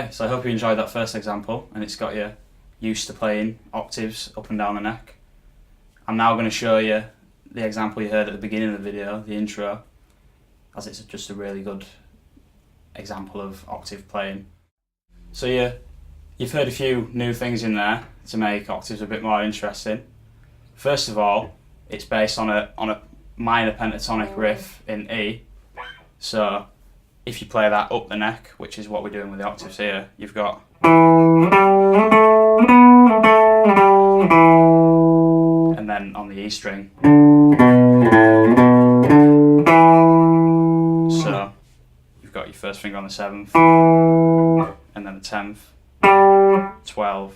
Okay, so I hope you enjoyed that first example and it's got you used to playing octaves up and down the neck. I'm now going to show you the example you heard at the beginning of the video, the intro, as it's just a really good example of octave playing. So you've heard a few new things in there to make octaves a bit more interesting. First of all, it's based on a minor pentatonic riff in E. So if you play that up the neck, which is what we're doing with the octaves here, you've got and then on the E string. So you've got your first finger on the 7th, and then the 10th, 12,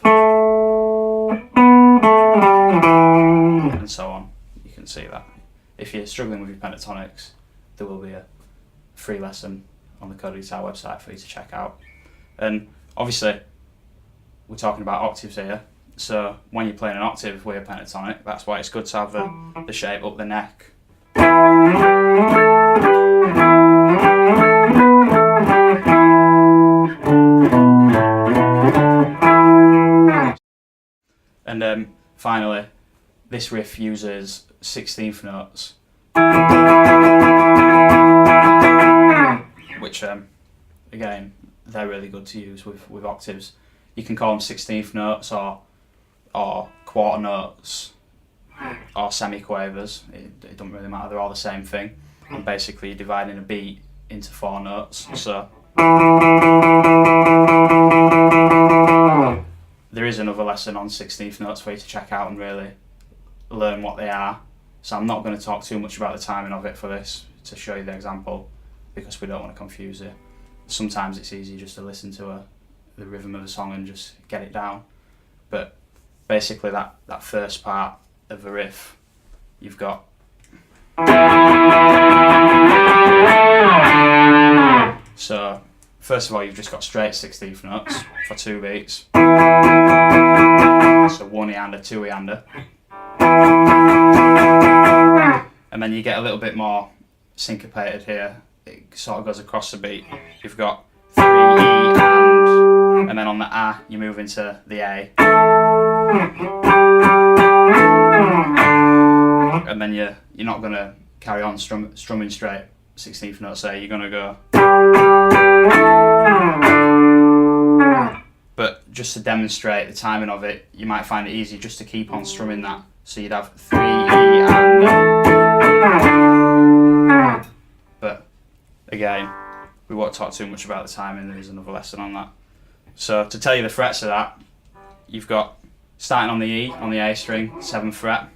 and so on. You can see that. If you're struggling with your pentatonics, there will be a free lesson on the Code Guitar website for you to check out. And obviously, we're talking about octaves here, so when you're playing an octave with a pentatonic, that's why it's good to have the shape up the neck. And finally, this riff uses 16th notes, which again, they're really good to use with octaves. You can call them 16th notes or quarter notes or semiquavers. It doesn't really matter, they're all the same thing. And basically you're dividing a beat into 4 notes. So there is another lesson on 16th notes for you to check out and really learn what they are. So I'm not going to talk too much about the timing of it for this, to show you the example, because we don't want to confuse it. Sometimes it's easy just to listen to the rhythm of the song and just get it down. But basically that first part of the riff, you've got so first of all you've just got straight 16th notes for 2 beats. So 1 eander, 2 eander. And then you get a little bit more syncopated here. It sort of goes across the beat. You've got 3 E and then on the A you move into the A. And then you're not going to carry on strumming straight 16th notes there. You're going to go. But just to demonstrate the timing of it, you might find it easy just to keep on strumming that. So you'd have 3 E and but again, we won't talk too much about the timing, there is another lesson on that. So to tell you the frets of that, you've got starting on the E, on the A string, 7th fret.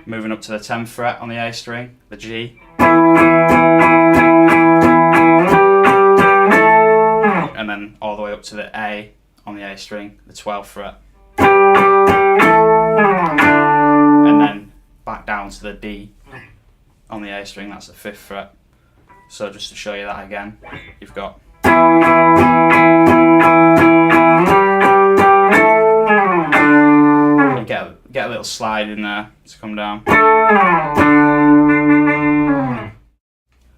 Moving up to the 10th fret on the A string, the G. And then all the way up to the A on the A string, the 12th fret. And then back down to the D on the A string, that's the 5th fret. So just to show you that again, you've got you get a little slide in there to come down.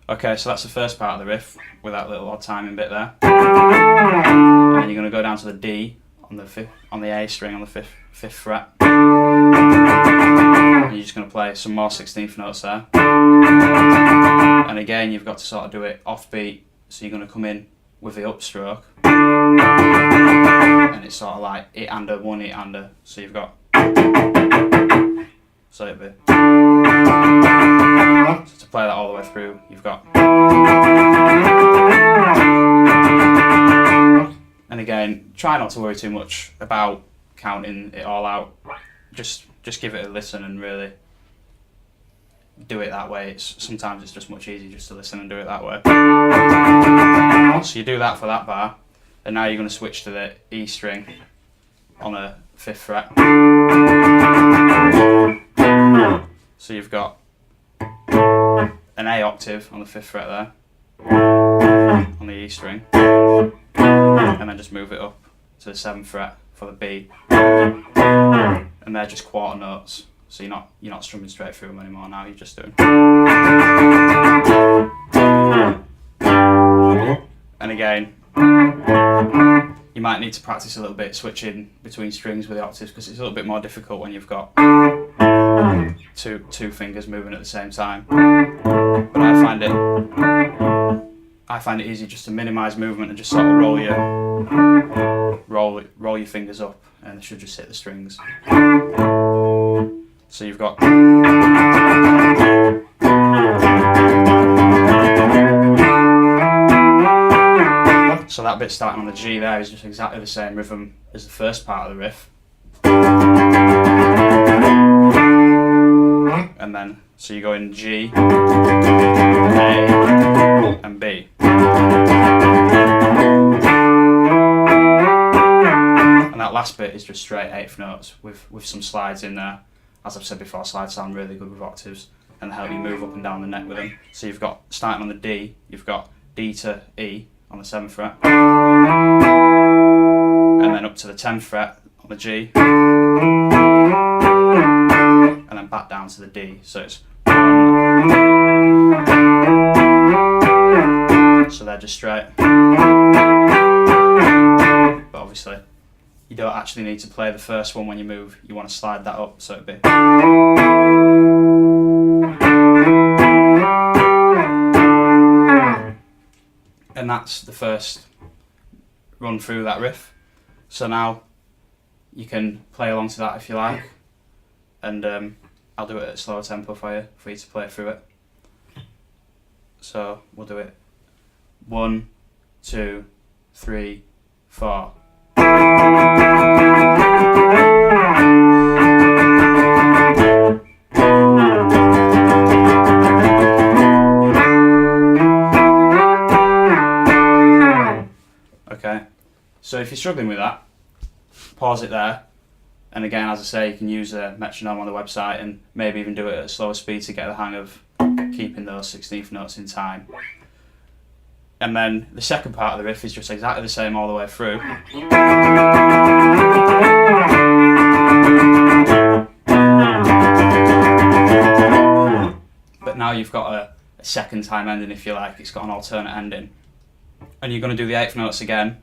Okay, so that's the first part of the riff with that little odd timing bit there. And then you're going to go down to the D on the A string on the 5th fret. And you're just going to play some more 16th notes there. And again, you've got to sort of do it off beat, so you're going to come in with the upstroke. And it's sort of like 8 under, 1 8 under. So you've got. So it'd be. So to play that all the way through, you've got. And again, try not to worry too much about counting it all out. Just give it a listen and really do it that way. Sometimes it's just much easier just to listen and do it that way. So you do that for that bar, and now you're going to switch to the E string on a 5th fret. So you've got an A octave on the 5th fret there, on the E string, and then just move it up to the 7th fret for the B. And they're just quarter notes, so you're not strumming straight through them anymore now, you're just doing. And again, you might need to practice a little bit switching between strings with the octaves because it's a little bit more difficult when you've got two fingers moving at the same time. But I find it easy just to minimise movement and just sort of roll your fingers up, and they should just hit the strings. So you've got. So that bit starting on the G there is just exactly the same rhythm as the first part of the riff. And then, so you go in G, A, and B. And that last bit is just straight eighth notes with some slides in there. As I've said before, slides sound really good with octaves and help you move up and down the neck with them. So you've got, starting on the D, you've got D to E on the 7th fret, and then up to the 10th fret on the G, and then back down to the D. So it's so they're just straight. But obviously, you don't actually need to play the first one when you move. You want to slide that up, so it'd be. And that's the first run through that riff. So now you can play along to that if you like, and I'll do it at a slower tempo for you to play through it. So we'll do it 1, 2, 3, 4. Okay, so if you're struggling with that, pause it there, and again, as I say, you can use a metronome on the website and maybe even do it at a slower speed to get the hang of keeping those 16th notes in time. And then the second part of the riff is just exactly the same all the way through. But now you've got a second time ending, if you like. It's got an alternate ending. And you're going to do the 8th notes again.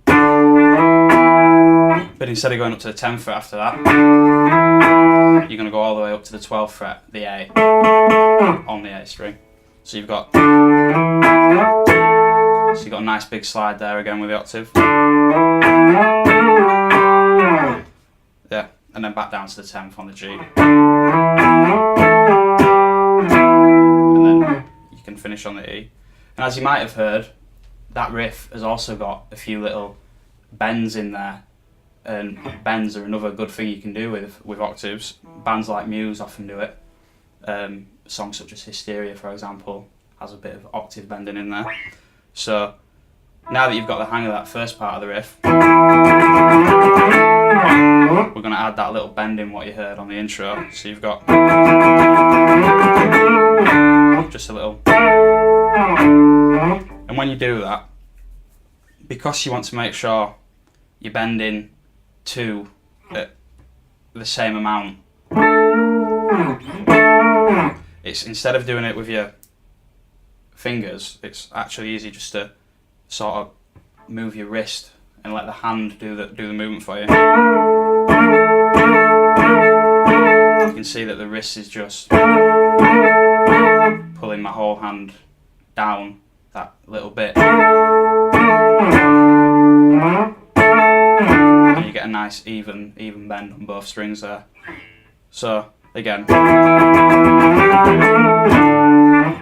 But instead of going up to the 10th fret after that, you're going to go all the way up to the 12th fret, the A, on the A string. So you've got a nice big slide there again with the octave. Yeah, and then back down to the 10th on the G. And then you can finish on the E. And as you might have heard, that riff has also got a few little bends in there. And bends are another good thing you can do with octaves. Bands like Muse often do it. Songs such as Hysteria, for example, has a bit of octave bending in there. So now that you've got the hang of that first part of the riff, we're going to add that little bend in what you heard on the intro. So you've got just a little. And when you do that, because you want to make sure you're bending two at the same amount, it's, instead of doing it with your fingers, it's actually easy just to sort of move your wrist and let the hand do the movement for you. You can see that the wrist is just pulling my whole hand down that little bit. And you get a nice even bend on both strings there. So again,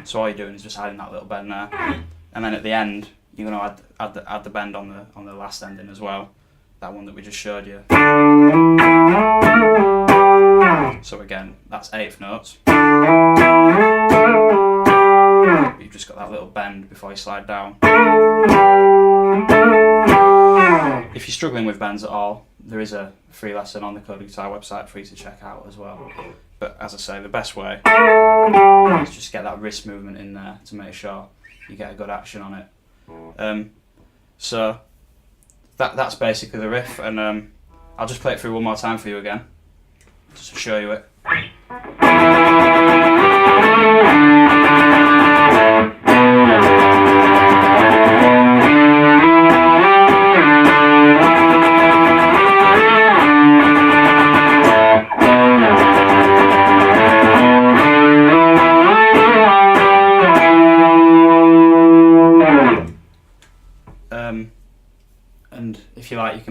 so all you're doing is just adding that little bend there, and then at the end you're going to add the bend on the last ending as well, that one that we just showed you. So again, that's 8th notes. You've just got that little bend before you slide down. If you're struggling with bends at all, there is a free lesson on the Code Guitar website for you to check out as well. But as I say, the best way is just get that wrist movement in there to make sure you get a good action on it. So that's basically the riff, and I'll just play it through one more time for you again, just to show you it.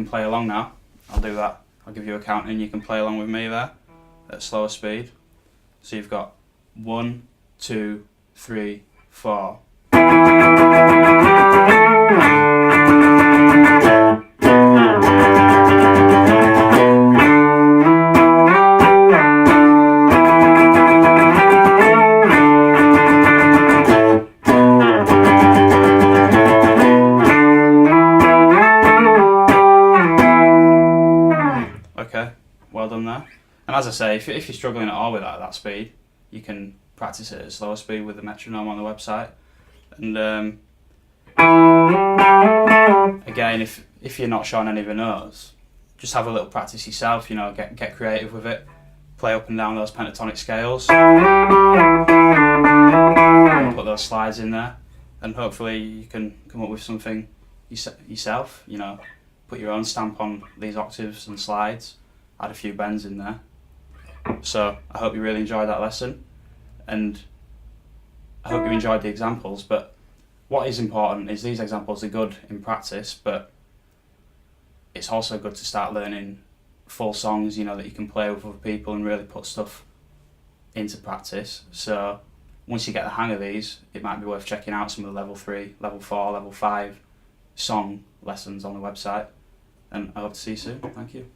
can play along now. I'll do that. I'll give you a count and you can play along with me there at slower speed. So you've got 1, 2, 3, 4. Okay, well done there. And as I say, if you're struggling at all with that speed, you can practice it at slower speed with the metronome on the website. And again, if you're not showing any of the notes, just have a little practice yourself. You know, get creative with it. Play up and down those pentatonic scales. Put those slides in there, and hopefully you can come up with something yourself. You know, put your own stamp on these octaves and slides. Add a few bends in there. So I hope you really enjoyed that lesson, and I hope you enjoyed the examples. But what is important is these examples are good in practice, but it's also good to start learning full songs, you know, that you can play with other people and really put stuff into practice. So once you get the hang of these, it might be worth checking out some of the level 3, level 4, level 5 song lessons on the website. And I hope to see you soon. Thank you.